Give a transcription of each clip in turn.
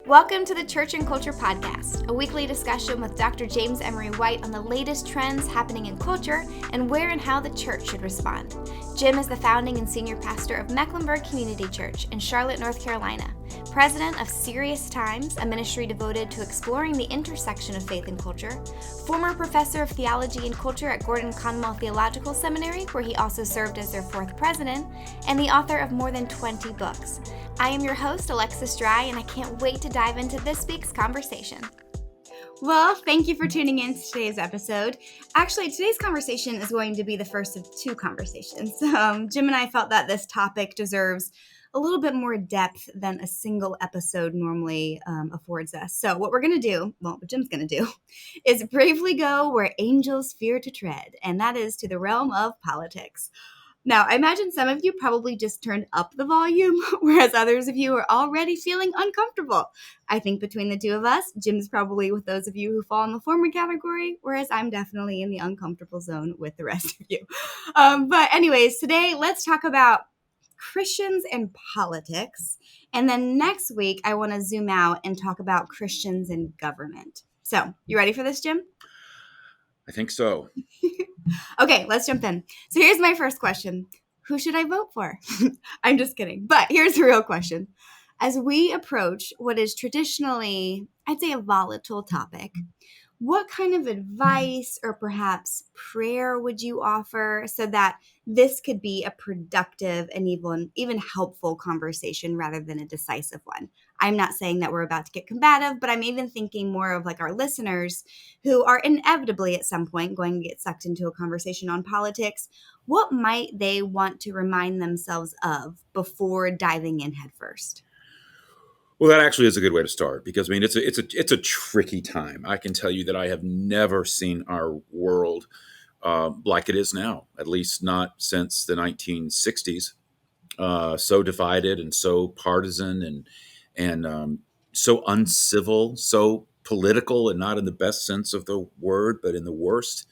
Welcome to the Church and Culture Podcast, a weekly discussion with Dr. James Emery White on the latest trends happening in culture and where and how the church should respond. Jim is the founding and senior pastor of Mecklenburg Community Church in Charlotte, North Carolina, president of Serious Times, a ministry devoted to exploring the intersection of faith and culture, former professor of theology and culture at Gordon Conwell Theological Seminary, where he also served as their fourth president, and the author of more than 20 books. I am your host, Alexis Dry, and I can't wait to dive into this week's conversation. Well, thank you for tuning in to today's episode. Actually, today's conversation is going to be the first of two conversations. Jim and I felt that this topic deserves a little bit more depth than a single episode normally affords us. So what we're going to do, what Jim's going to do, is bravely go where angels fear to tread, and that is to the realm of politics. Now, I imagine some of you probably just turned up the volume, whereas others of you are already feeling uncomfortable. I think between the two of us, Jim's probably with those of you who fall in the former category, whereas I'm definitely in the uncomfortable zone with the rest of you. But anyways, today, let's talk about Christians and politics. And then next week, I want to zoom out and talk about Christians and government. So, you ready for this, Jim? I think so. Okay, let's jump in. So here's my first question. Who should I vote for? I'm just kidding. But here's the real question. As we approach what is traditionally, I'd say, a volatile topic, what kind of advice or perhaps prayer would you offer so that this could be a productive and even helpful conversation rather than a decisive one? I'm not saying that we're about to get combative, but I'm even thinking more of like our listeners who are inevitably at some point going to get sucked into a conversation on politics. What might they want to remind themselves of before diving in headfirst? Well, that actually is a good way to start because, I mean, it's a tricky time. I can tell you that I have never seen our world like it is now, at least not since the 1960s. So divided and so partisan and so uncivil, so political, and not in the best sense of the word, but in the worst.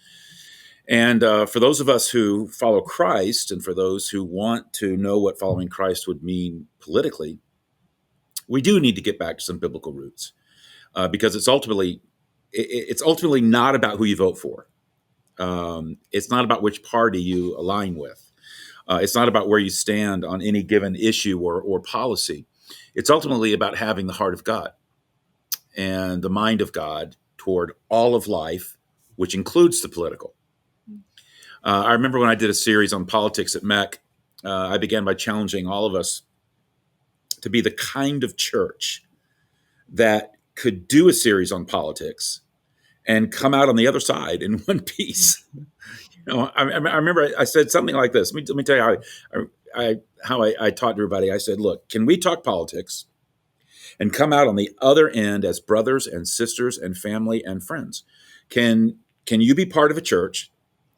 And for those of us who follow Christ, and for those who want to know what following Christ would mean politically, we do need to get back to some biblical roots because it's ultimately not about who you vote for. It's not about which party you align with. It's not about where you stand on any given issue or policy. It's ultimately about having the heart of God and the mind of God toward all of life, which includes the political. I remember when I did a series on politics at MEC, I began by challenging all of us to be the kind of church that could do a series on politics and come out on the other side in one piece. I remember I said something like this. Let me tell you how I taught everybody. I said, look, can we talk politics and come out on the other end as brothers and sisters and family and friends? Can you be part of a church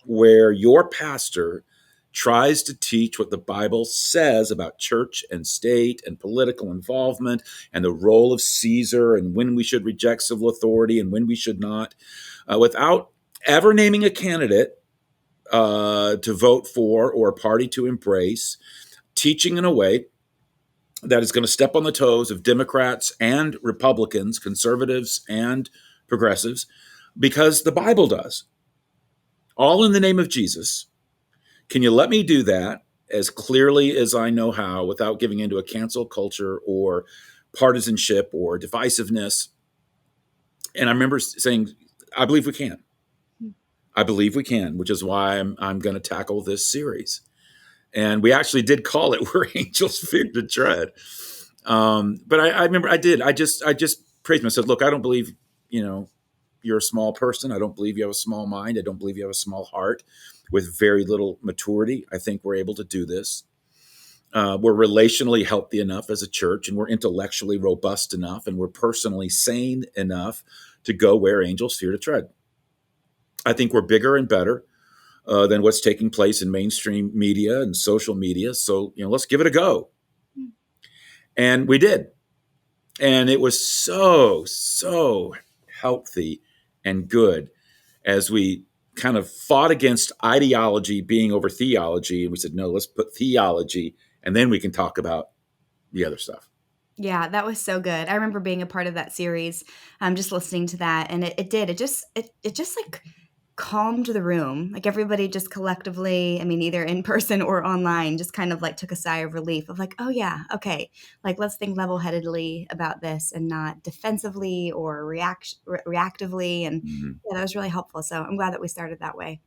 where your pastor tries to teach what the Bible says about church and state and political involvement and the role of Caesar and when we should reject civil authority and when we should not, without ever naming a candidate to vote for or a party to embrace, teaching in a way that is going to step on the toes of Democrats and Republicans, conservatives and progressives, because the Bible does. All in the name of Jesus. Can you let me do that as clearly as I know how without giving into a cancel culture or partisanship or divisiveness? And I remember saying, I believe we can. I believe we can, which is why I'm going to tackle this series. And we actually did call it Where Angels Fear to Tread. But I remember I just praised him. I said, look, I don't believe, you're a small person. I don't believe you have a small mind. I don't believe you have a small heart. With very little maturity, I think we're able to do this. We're relationally healthy enough as a church, and we're intellectually robust enough, and we're personally sane enough to go where angels fear to tread. I think we're bigger and better than what's taking place in mainstream media and social media. So, let's give it a go. And we did. And it was so healthy and good as we kind of fought against ideology being over theology. And we said, no, let's put theology and then we can talk about the other stuff. Yeah, that was so good. I remember being a part of that series, just listening to that, and it just like calmed the room. Like everybody just collectively, I mean, either in person or online, just kind of like took a sigh of relief of like, oh yeah, okay, like let's think level-headedly about this and not defensively or reactively. And Mhm. yeah, that was really helpful. So I'm glad that we started that way.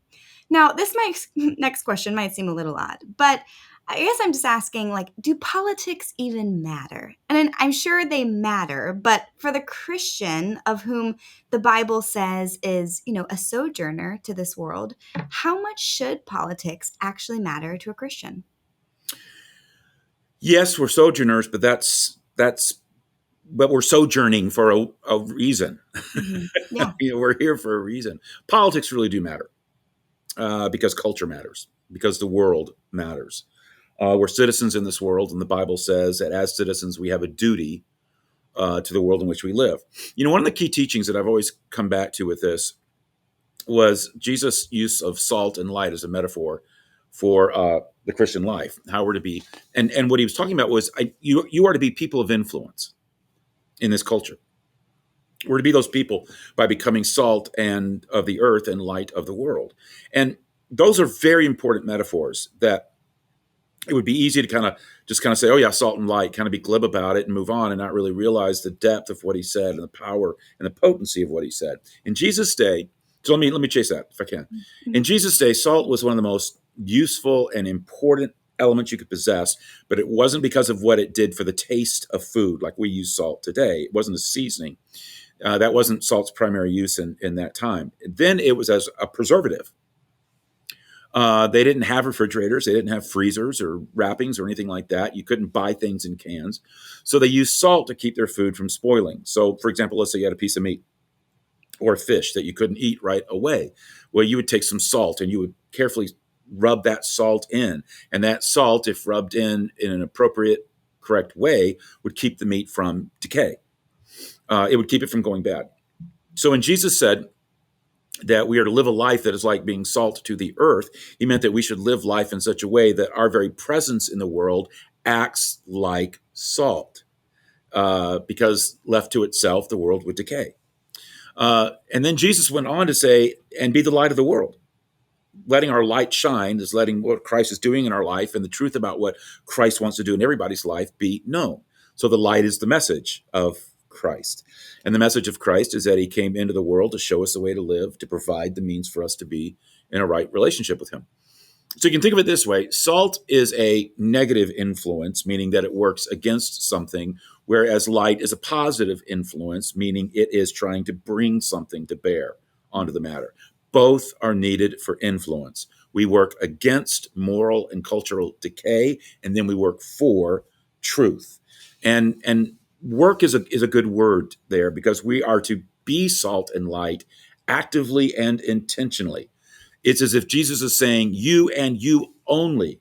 Now, this next question might seem a little odd, but I guess I'm just asking, like, do politics even matter? And I'm sure they matter, but for the Christian of whom the Bible says is, a sojourner to this world, how much should politics actually matter to a Christian? Yes, we're sojourners, but but we're sojourning for a reason. Yeah. We're here for a reason. Politics really do matter because culture matters, because the world matters. We're citizens in this world, and the Bible says that as citizens, we have a duty to the world in which we live. One of the key teachings that I've always come back to with this was Jesus' use of salt and light as a metaphor for the Christian life, how we're to be. And what he was talking about was you are to be people of influence in this culture. We're to be those people by becoming salt and of the earth and light of the world. And those are very important metaphors that it would be easy to kind of say, oh yeah, salt and light, kind of be glib about it and move on and not really realize the depth of what he said and the power and the potency of what he said. In Jesus' day, so let me chase that if I can. In Mhm. Jesus' day, salt was one of the most useful and important elements you could possess, but it wasn't because of what it did for the taste of food, like we use salt today. It wasn't a seasoning. That wasn't salt's primary use in that time. Then it was as a preservative. They didn't have refrigerators, they didn't have freezers or wrappings or anything like that. You couldn't buy things in cans. So they used salt to keep their food from spoiling. So, for example, let's say you had a piece of meat or fish that you couldn't eat right away. Well, you would take some salt and you would carefully rub that salt in. And that salt, if rubbed in an appropriate, correct way, would keep the meat from decay. It would keep it from going bad. So when Jesus said, that we are to live a life that is like being salt to the earth, he meant that we should live life in such a way that our very presence in the world acts like salt, because left to itself, the world would decay. And then Jesus went on to say, and be the light of the world. Letting our light shine is letting what Christ is doing in our life and the truth about what Christ wants to do in everybody's life be known. So the light is the message of Christ. And the message of Christ is that he came into the world to show us the way to live, to provide the means for us to be in a right relationship with him. So you can think of it this way: salt is a negative influence, meaning that it works against something, whereas light is a positive influence, meaning it is trying to bring something to bear onto the matter. Both are needed for influence. We work against moral and cultural decay, and then we work for truth. And work is a good word there, because we are to be salt and light actively and intentionally. It's as if Jesus is saying, you and you only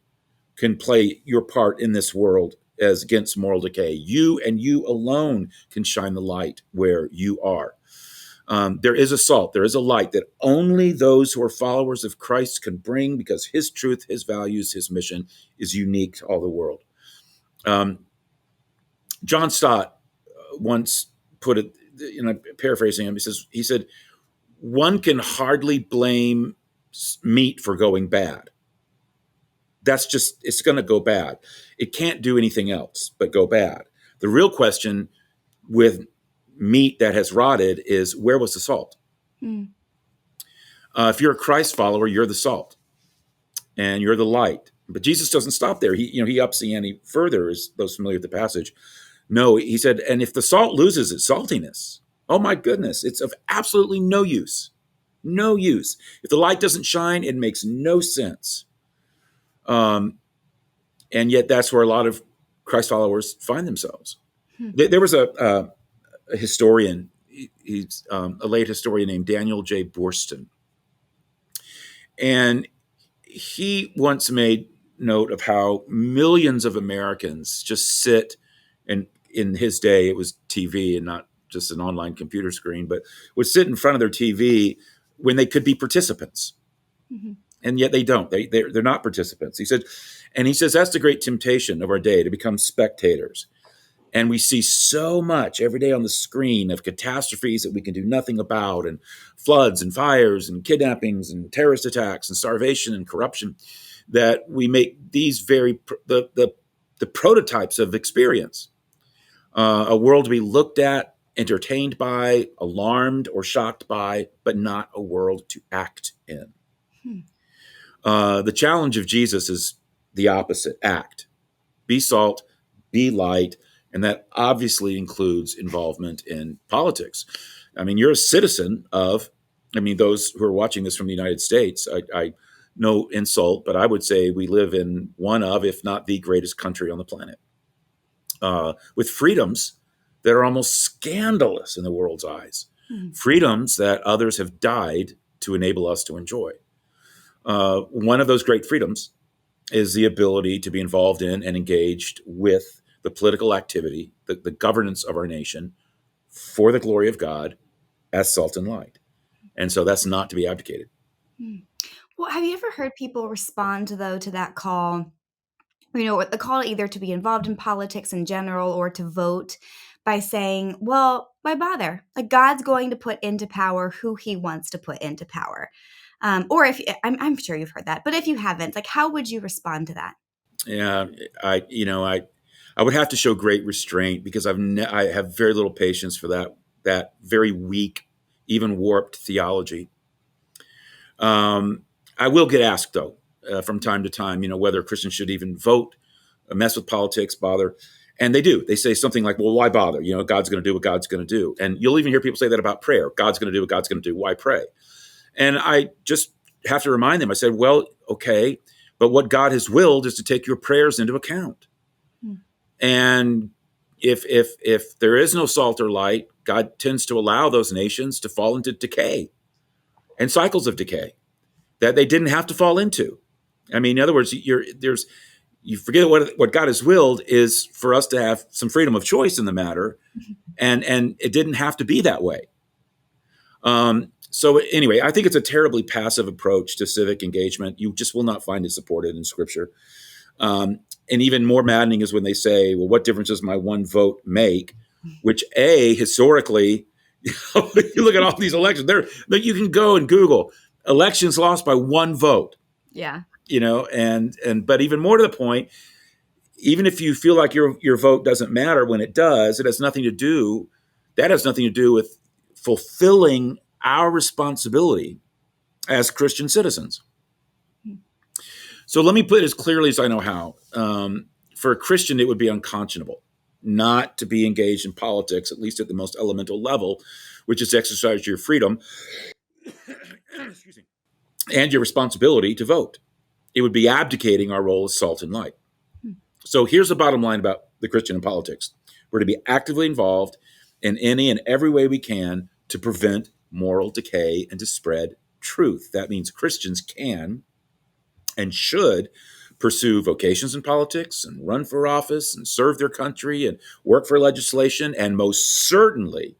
can play your part in this world as against moral decay. You and you alone can shine the light where you are. There is a salt, there is a light that only those who are followers of Christ can bring, because his truth, his values, his mission is unique to all the world. Um, John Stott once put it, paraphrasing him, he said, one can hardly blame meat for going bad. That's just, it's going to go bad. It can't do anything else but go bad. The real question with meat that has rotted is, where was the salt? Mm. If you're a Christ follower, you're the salt and you're the light. But Jesus doesn't stop there. He ups the ante further, as those familiar with the passage. No, he said, and if the salt loses its saltiness, oh my goodness, it's of absolutely no use. No use. If the light doesn't shine, it makes no sense. Um, and yet that's where a lot of Christ followers find themselves. Hmm. There was a historian, he's a late historian named Daniel J. Boorstin, and he once made note of how millions of Americans just sit, and in his day it was TV and not just an online computer screen, but would sit in front of their TV when they could be participants, Mhm. and yet they don't. They're not participants. He says that's the great temptation of our day, to become spectators. And we see so much every day on the screen of catastrophes that we can do nothing about, and floods and fires and kidnappings and terrorist attacks and starvation and corruption, that we make these the prototypes of experience, a world to be looked at, entertained by, alarmed or shocked by, but not a world to act in. Hmm. The challenge of Jesus is the opposite: act, be salt, be light. And that obviously includes involvement in politics. I mean, you're a citizen of, those who are watching this from the United States, I no insult, but I would say we live in one of, if not the greatest country on the planet, with freedoms that are almost scandalous in the world's eyes, freedoms that others have died to enable us to enjoy. One of those great freedoms is the ability to be involved in and engaged with the political activity, the governance of our nation for the glory of God as salt and light. And so that's not to be abdicated. Well, have you ever heard people respond, though, to that call, the call either to be involved in politics in general or to vote, by saying, well, why bother? Like, God's going to put into power who he wants to put into power. Or if I'm sure you've heard that, but if you haven't, like, how would you respond to that? Yeah, I would have to show great restraint, because I have very little patience for that very weak, even warped theology. I will get asked, though, from time to time, whether Christians should even vote, mess with politics, bother. And they do. They say something like, well, why bother? God's going to do what God's going to do. And you'll even hear people say that about prayer. God's going to do what God's going to do. Why pray? And I just have to remind them. I said, well, okay, but what God has willed is to take your prayers into account. And if there is no salt or light, God tends to allow those nations to fall into decay and cycles of decay that they didn't have to fall into. In other words, you forget what God has willed is for us to have some freedom of choice in the matter, and it didn't have to be that way. So anyway, I think it's a terribly passive approach to civic engagement. You just will not find it supported in Scripture. And even more maddening is when they say, well, what difference does my one vote make? Which, historically, you look at all these elections, you can go and Google elections lost by one vote. Yeah. But even more to the point, even if you feel like your vote doesn't matter, when it does, that has nothing to do with fulfilling our responsibility as Christian citizens. So let me put it as clearly as I know how. For a Christian, it would be unconscionable not to be engaged in politics, at least at the most elemental level, which is to exercise your freedom excuse me, and your responsibility to vote. It would be abdicating our role as salt and light. So here's the bottom line about the Christian in politics. We're to be actively involved in any and every way we can to prevent moral decay and to spread truth. That means Christians can and should pursue vocations in politics and run for office and serve their country and work for legislation, and most certainly,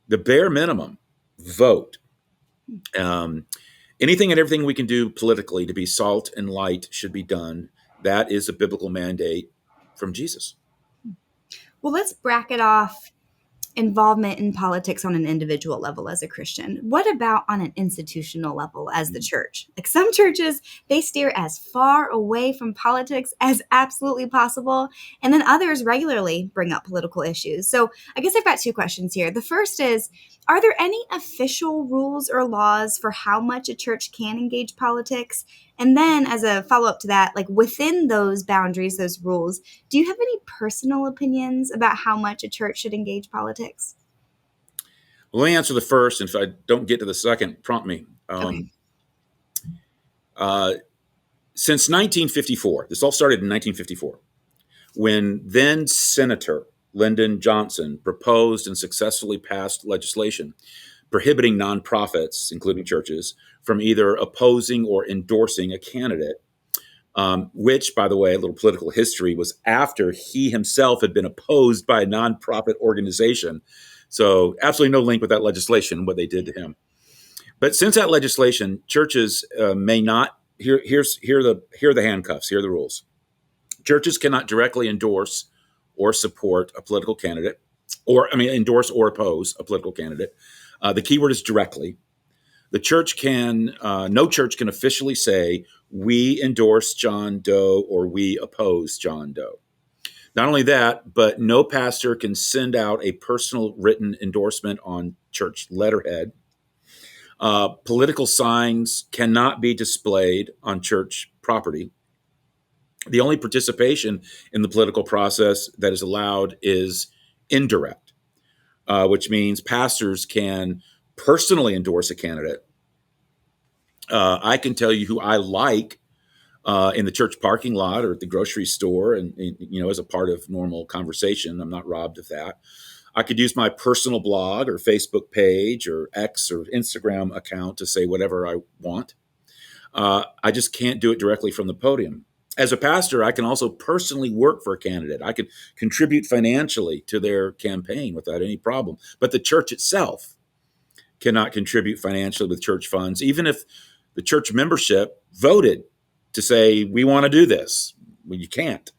the bare minimum, vote. Anything and everything we can do politically to be salt and light should be done. That is a biblical mandate from Jesus. Well, let's bracket off involvement in politics on an individual level as a Christian. What about on an institutional level as the church? Like, some churches, they steer as far away from politics as absolutely possible, and then others regularly bring up political issues. So I guess I've got two questions here. The first is, are there any official rules or laws for how much a church can engage politics? And then, as a follow-up to that, like, within those boundaries, those rules, do you have any personal opinions about how much a church should engage politics? Well, let me answer the first, and if I don't get to the second, prompt me. Okay. Since 1954, this all started in 1954, when then Senator Lyndon Johnson proposed and successfully passed legislation prohibiting nonprofits, including churches, from either opposing or endorsing a candidate, which, by the way, a little political history, was after he himself had been opposed by a nonprofit organization. So absolutely no link with that legislation, what they did to him. But since that legislation, churches may not, here are the handcuffs, here are the rules. Churches cannot directly endorse or support a political candidate, endorse or oppose a political candidate. The key word is directly. The church can, no church can officially say, we endorse John Doe or we oppose John Doe. Not only that, but no pastor can send out a personal written endorsement on church letterhead. Political signs cannot be displayed on church property. The only participation in the political process that is allowed is indirect, which means pastors can personally endorse a candidate. I can tell you who I like in the church parking lot or at the grocery store, and as a part of normal conversation. I'm not robbed of that. I could use my personal blog or Facebook page or X or Instagram account to say whatever I want. I just can't do it directly from the podium. As a pastor, I can also personally work for a candidate. I can contribute financially to their campaign without any problem. But the church itself cannot contribute financially with church funds, even if the church membership voted to say, we want to do this. Well, you can't.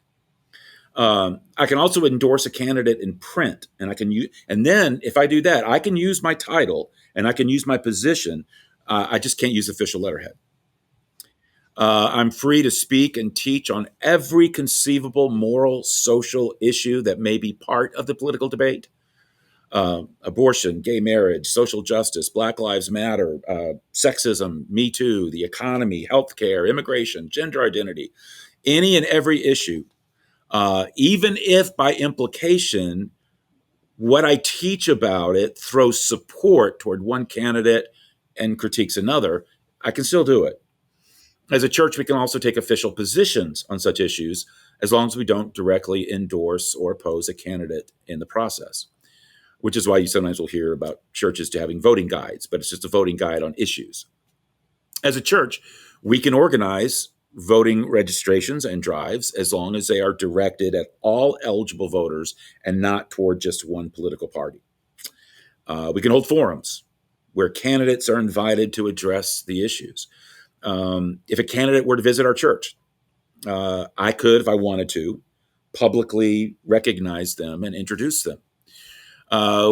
I can also endorse a candidate in print, and then if I do that, I can use my title and I can use my position. I just can't use official letterhead. I'm free to speak and teach on every conceivable moral, social issue that may be part of the political debate. Abortion, gay marriage, social justice, Black Lives Matter, sexism, Me Too, the economy, healthcare, immigration, gender identity, any and every issue. Even if by implication, what I teach about it throws support toward one candidate and critiques another, I can still do it. As a church, we can also take official positions on such issues as long as we don't directly endorse or oppose a candidate in the process, which is why you sometimes will hear about churches having voting guides, but it's just a voting guide on issues. As a church, we can organize voting registrations and drives as long as they are directed at all eligible voters and not toward just one political party. We can hold forums where candidates are invited to address the issues. If a candidate were to visit our church, I could, if I wanted to, publicly recognize them and introduce them.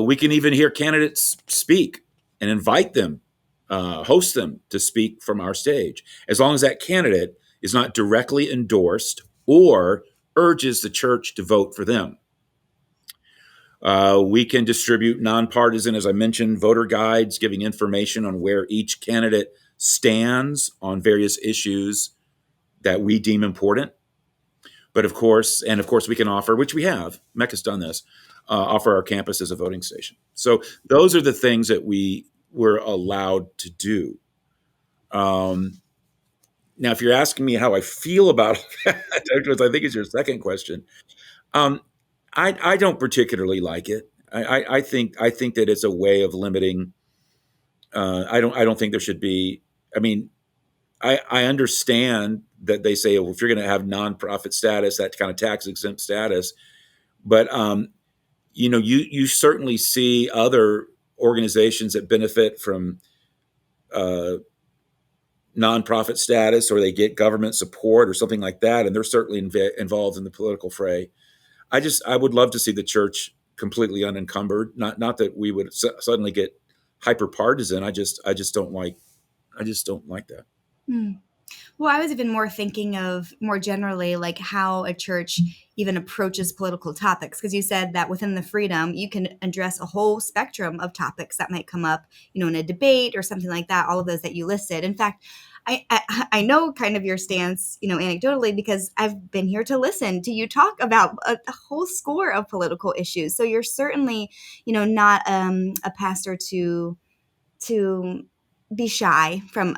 We can even hear candidates speak and invite them, host them to speak from our stage, as long as that candidate is not directly endorsed or urges the church to vote for them. We can distribute nonpartisan, as I mentioned, voter guides giving information on where each candidate stands on various issues that we deem important. But of course, we can offer, which we have, Mecca's done this, offer our campus as a voting station. So those are the things that we were allowed to do. Now, if you're asking me how I feel about that, which I think is your second question, I don't particularly like it. I think that it's a way of limiting. I don't think there should be. I mean, I understand that they say, well, if you're going to have nonprofit status, that kind of tax exempt status, but you certainly see other organizations that benefit from nonprofit status, or they get government support or something like that, and they're certainly involved in the political fray. I would love to see the church completely unencumbered. Not that we would suddenly get hyper partisan. I just don't like that. Well, I was even more thinking of more generally, like how a church even approaches political topics. Because you said that within the freedom, you can address a whole spectrum of topics that might come up, in a debate or something like that, all of those that you listed. In fact, I know kind of your stance, anecdotally, because I've been here to listen to you talk about a whole score of political issues. So you're certainly, not a pastor to be shy from,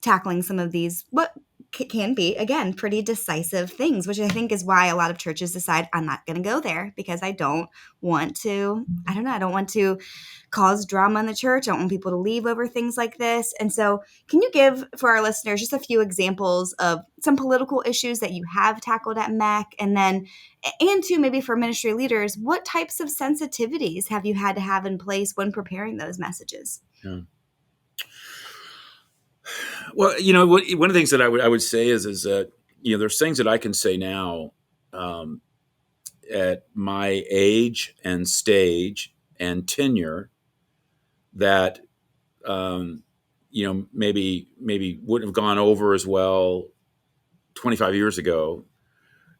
tackling some of these, what can be, again, pretty decisive things, which I think is why a lot of churches decide, I'm not going to go there because I don't want to cause drama in the church. I don't want people to leave over things like this. And so can you give for our listeners just a few examples of some political issues that you have tackled at MEC? And too, maybe for ministry leaders, what types of sensitivities have you had to have in place when preparing those messages? Yeah. Well, one of the things that I would say is that there's things that I can say now at my age and stage and tenure that maybe wouldn't have gone over as well 25 years ago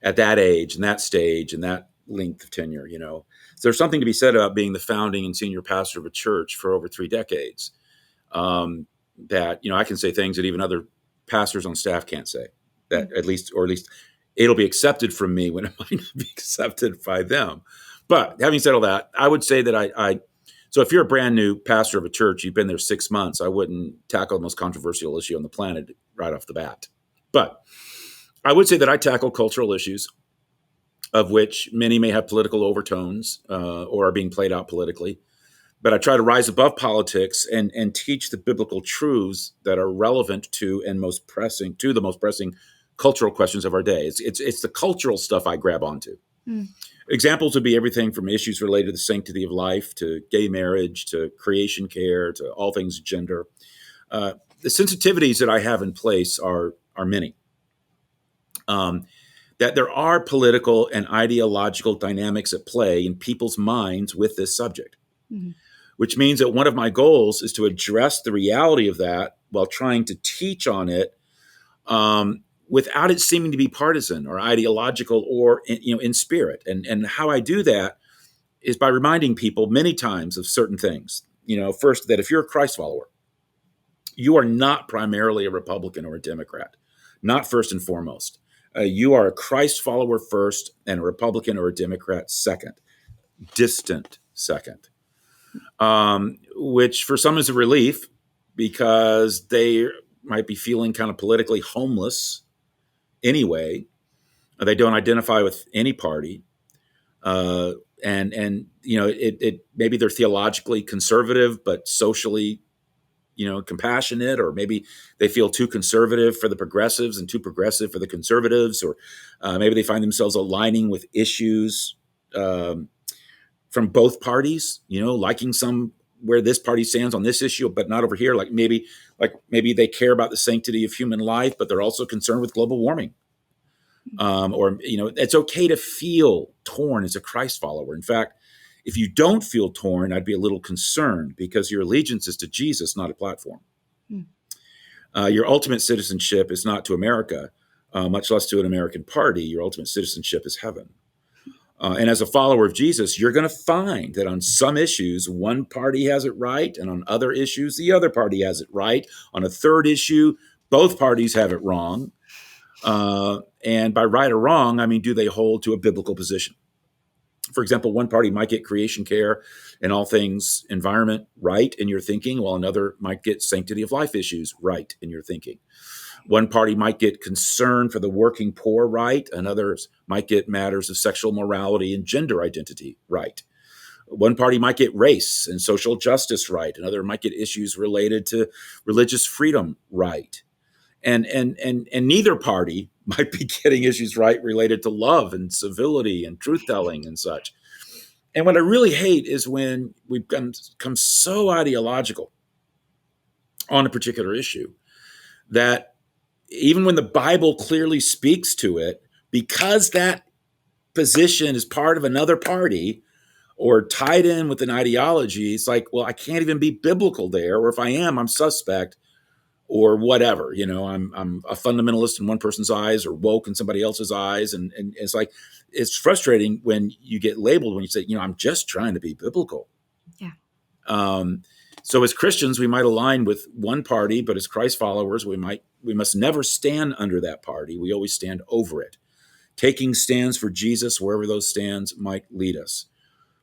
at that age and that stage and that length of tenure. So there's something to be said about being the founding and senior pastor of a church for over 3 decades. That I can say things that even other pastors on staff can't say. That at least it'll be accepted from me when it might not be accepted by them. But having said all that, I would say that so if you're a brand new pastor of a church, you've been there 6 months, I wouldn't tackle the most controversial issue on the planet right off the bat. But I would say that I tackle cultural issues, of which many may have political overtones or are being played out politically. But I try to rise above politics and teach the biblical truths that are relevant to the most pressing cultural questions of our day. It's the cultural stuff I grab onto. Examples would be everything from issues related to the sanctity of life, to gay marriage, to creation care, to all things gender. The sensitivities that I have in place are many. That there are political and ideological dynamics at play in people's minds with this subject. Which means that one of my goals is to address the reality of that while trying to teach on it without it seeming to be partisan or ideological or in spirit. And how I do that is by reminding people many times of certain things. First, that if you're a Christ follower, you are not primarily a Republican or a Democrat, not first and foremost. You are a Christ follower first and a Republican or a Democrat second, distant second. Which for some is a relief because they might be feeling kind of politically homeless anyway. They don't identify with any party. And maybe they're theologically conservative, but socially, compassionate, or maybe they feel too conservative for the progressives and too progressive for the conservatives, or maybe they find themselves aligning with issues from both parties, liking some where this party stands on this issue, but not over here. Like maybe they care about the sanctity of human life, but they're also concerned with global warming. It's okay to feel torn as a Christ follower. In fact, if you don't feel torn, I'd be a little concerned because your allegiance is to Jesus, not a platform. Your ultimate citizenship is not to America, much less to an American party. Your ultimate citizenship is heaven. And as a follower of Jesus, you're going to find that on some issues, one party has it right, and on other issues, the other party has it right. On a third issue, both parties have it wrong. And by right or wrong, I mean, do they hold to a biblical position? For example, one party might get creation care and all things environment right in your thinking, while another might get sanctity of life issues right in your thinking. One party might get concern for the working poor right, and others might get matters of sexual morality and gender identity right. One party might get race and social justice right, another might get issues related to religious freedom right. And neither party might be getting issues right related to love and civility and truth-telling and such. And what I really hate is when we've become so ideological on a particular issue that even when the Bible clearly speaks to it, because that position is part of another party or tied in with an ideology, it's like, well, I can't even be biblical there. Or if I am, I'm suspect or whatever. I'm a fundamentalist in one person's eyes or woke in somebody else's eyes. And it's like, it's frustrating when you get labeled, when you say, I'm just trying to be biblical. Yeah. So as Christians, we might align with one party, but as Christ followers, we must never stand under that party. We always stand over it, taking stands for Jesus wherever those stands might lead us.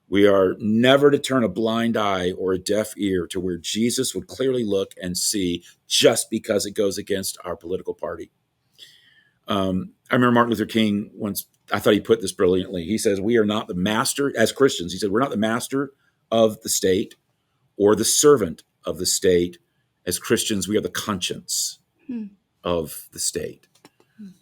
We are never to turn a blind eye or a deaf ear to where Jesus would clearly look and see just because it goes against our political party. I remember Martin Luther King once, I thought he put this brilliantly. He says, we are not the master, as Christians, he said, we're not the master of the state or the servant of the state. As Christians, we are the conscience of the state.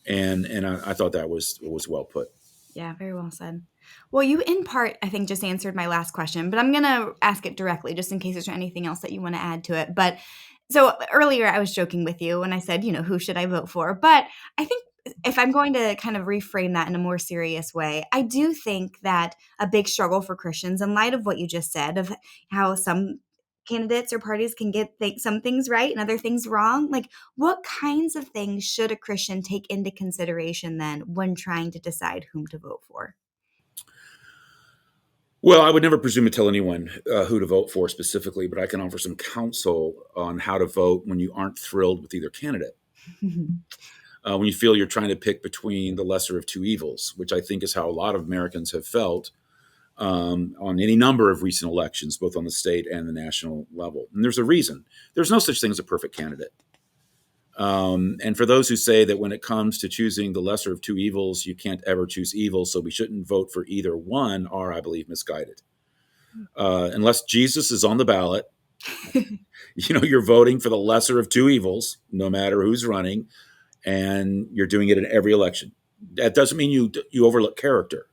And I thought that was well put. Yeah, very well said. Well, you in part, I think, just answered my last question, but I'm going to ask it directly just in case there's anything else that you want to add to it. But so earlier I was joking with you when I said, who should I vote for? But I think if I'm going to kind of reframe that in a more serious way, I do think that a big struggle for Christians, in light of what you just said, of how some candidates or parties can get some things right and other things wrong, like what kinds of things should a Christian take into consideration then when trying to decide whom to vote for? Well, I would never presume to tell anyone who to vote for specifically, but I can offer some counsel on how to vote when you aren't thrilled with either candidate. When you feel you're trying to pick between the lesser of two evils, which I think is how a lot of Americans have felt on any number of recent elections, both on the state and the national level. And there's a reason. There's no such thing as a perfect candidate. And for those who say that when it comes to choosing the lesser of two evils, you can't ever choose evil, so we shouldn't vote for either one, are, I believe, misguided. Unless Jesus is on the ballot, you're voting for the lesser of two evils, no matter who's running, and you're doing it in every election. That doesn't mean you overlook character.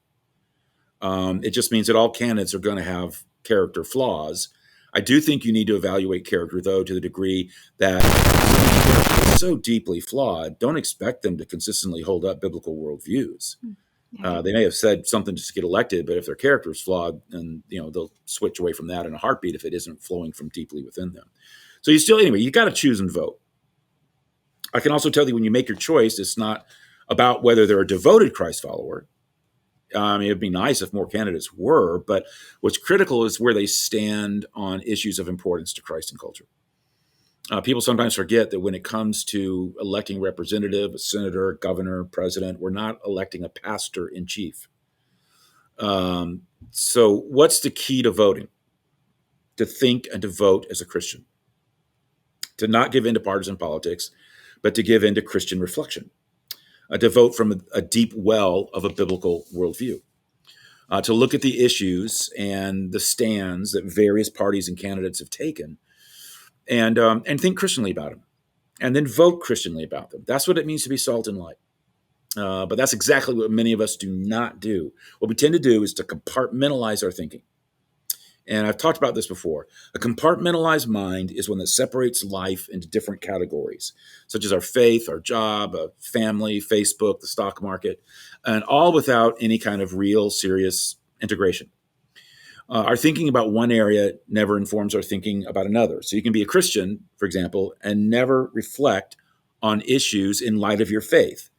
It just means that all candidates are going to have character flaws. I do think you need to evaluate character, though, to the degree that they're so deeply flawed. Don't expect them to consistently hold up biblical worldviews. They may have said something to get elected, but if their character is flawed, then they'll switch away from that in a heartbeat if it isn't flowing from deeply within them. So you got to choose and vote. I can also tell you when you make your choice, it's not about whether they're a devoted Christ follower. It'd be nice if more candidates were, but what's critical is where they stand on issues of importance to Christ and culture. People sometimes forget that when it comes to electing representative, a senator, governor, president, we're not electing a pastor in chief. So what's the key to voting? To think and to vote as a Christian. To not give in to partisan politics, but to give in to Christian reflection. To vote from a deep well of a biblical worldview. To look at the issues and the stands that various parties and candidates have taken and think Christianly about them, and then vote Christianly about them. That's what it means to be salt and light. But that's exactly what many of us do not do. What we tend to do is to compartmentalize our thinking. And I've talked about this before. A compartmentalized mind is one that separates life into different categories, such as our faith, our job, family, Facebook, the stock market, and all without any kind of real, serious integration. Our thinking about one area never informs our thinking about another. So you can be a Christian, for example, and never reflect on issues in light of your faith.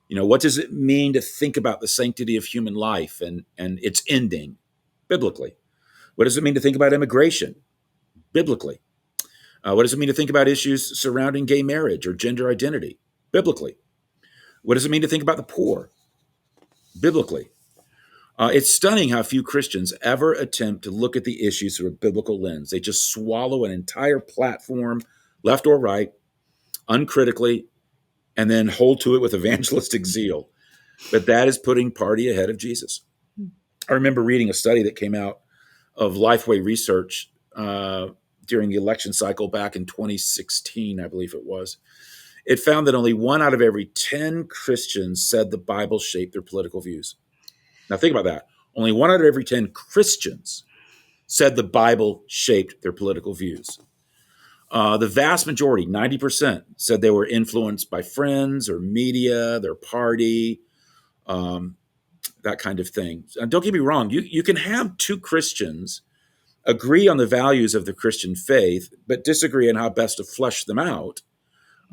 What does it mean to think about the sanctity of human life and its ending biblically? What does it mean to think about immigration biblically? What does it mean to think about issues surrounding gay marriage or gender identity biblically? What does it mean to think about the poor biblically? It's stunning how few Christians ever attempt to look at the issues through a biblical lens. They just swallow an entire platform, left or right, uncritically, and then hold to it with evangelistic zeal. But that is putting party ahead of Jesus. I remember reading a study that came out of Lifeway Research during the election cycle back in 2016, I believe it was. It found that only 1 out of every 10 Christians said the Bible shaped their political views. Now think about that. Only 1 out of every 10 Christians said the Bible shaped their political views. The vast majority, 90%, said they were influenced by friends or media, their party, that kind of thing. And don't get me wrong, you can have two Christians agree on the values of the Christian faith, but disagree on how best to flesh them out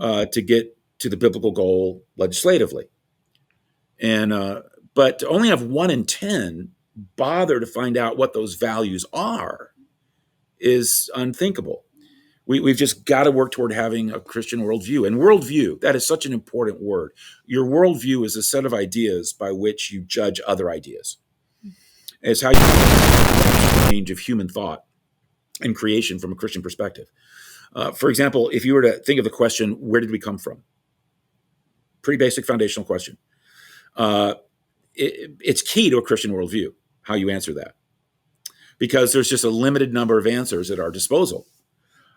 to get to the biblical goal legislatively. But to only have 1 in 10 bother to find out what those values are is unthinkable. We've just got to work toward having a Christian worldview. And worldview, that is such an important word. Your worldview is a set of ideas by which you judge other ideas. It's how you range of human thought and creation from a Christian perspective. For example, if you were to think of the question, where did we come from? Pretty basic foundational question. It's key to a Christian worldview, how you answer that. Because there's just a limited number of answers at our disposal.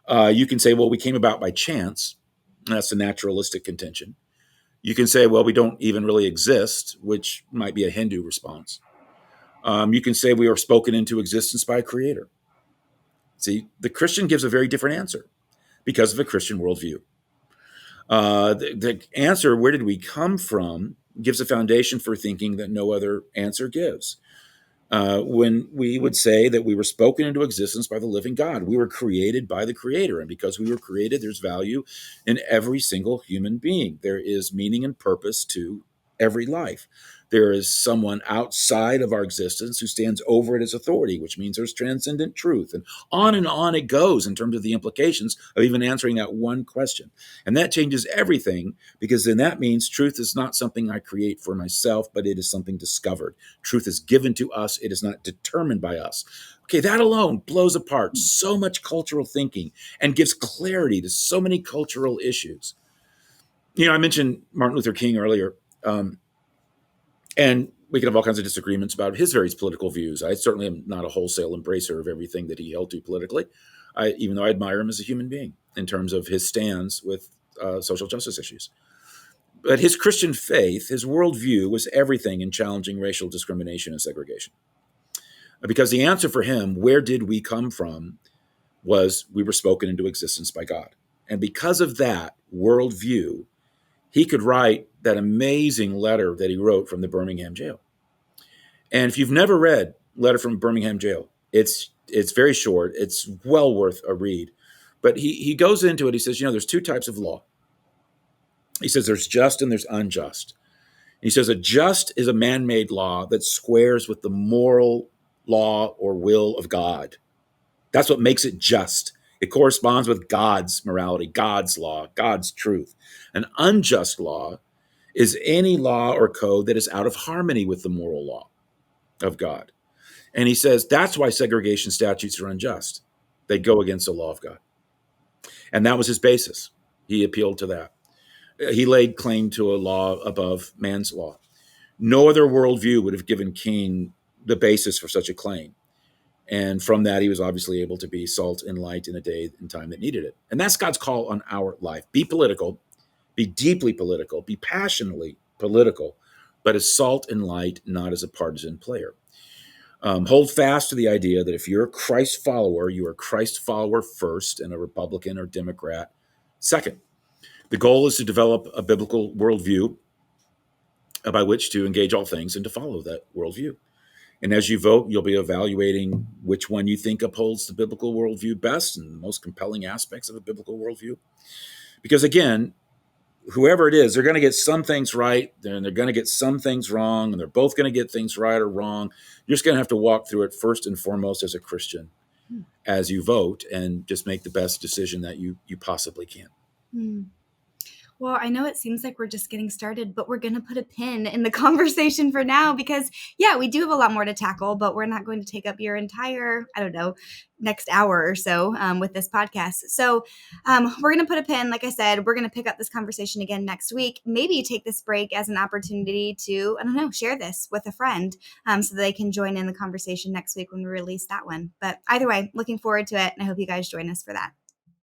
You can say, well, we came about by chance. That's a naturalistic contention. You can say, well, we don't even really exist, which might be a Hindu response. You can say we are spoken into existence by a creator. See, the Christian gives a very different answer because of a Christian worldview. The answer, where did we come from, gives a foundation for thinking that no other answer gives. When we would say that we were spoken into existence by the living God. We were created by the Creator. And because we were created, there's value in every single human being. There is meaning and purpose to every life. There is someone outside of our existence who stands over it as authority, which means there's transcendent truth. And on it goes in terms of the implications of even answering that one question. And that changes everything, because then that means truth is not something I create for myself, but it is something discovered. Truth is given to us. It is not determined by us. Okay, that alone blows apart so much cultural thinking and gives clarity to so many cultural issues. I mentioned Martin Luther King earlier, and we could have all kinds of disagreements about his various political views. I certainly am not a wholesale embracer of everything that he held to politically, even though I admire him as a human being in terms of his stands with social justice issues. But his Christian faith, his worldview, was everything in challenging racial discrimination and segregation. Because the answer for him, where did we come from, was we were spoken into existence by God. And because of that worldview, he could write that amazing letter that he wrote from the Birmingham jail. And if you've never read Letter from Birmingham Jail, it's very short. It's well worth a read. But he goes into it. He says, there's two types of law. He says there's just and there's unjust. He says a just is a man-made law that squares with the moral law or will of God. That's what makes it just. It corresponds with God's morality, God's law, God's truth. An unjust law is any law or code that is out of harmony with the moral law of God. And he says that's why segregation statutes are unjust. They go against the law of God. And that was his basis. He appealed to that. He laid claim to a law above man's law. No other worldview would have given King the basis for such a claim. And from that, he was obviously able to be salt and light in a day and time that needed it. And that's God's call on our life. Be political, be deeply political, be passionately political, but as salt and light, not as a partisan player. Hold fast to the idea that if you're a Christ follower, you are a Christ follower first and a Republican or Democrat second. The goal is to develop a biblical worldview by which to engage all things and to follow that worldview. And as you vote, you'll be evaluating which one you think upholds the biblical worldview best and the most compelling aspects of a biblical worldview. Because again, whoever it is, they're going to get some things right, and they're going to get some things wrong, and they're both going to get things right or wrong. You're just going to have to walk through it first and foremost as a Christian as you vote, and just make the best decision that you possibly can. Well, I know it seems like we're just getting started, but we're going to put a pin in the conversation for now because, we do have a lot more to tackle, but we're not going to take up your entire, next hour or so with this podcast. So we're going to put a pin. Like I said, we're going to pick up this conversation again next week. Maybe you take this break as an opportunity to, share this with a friend so they can join in the conversation next week when we release that one. But either way, looking forward to it, and I hope you guys join us for that.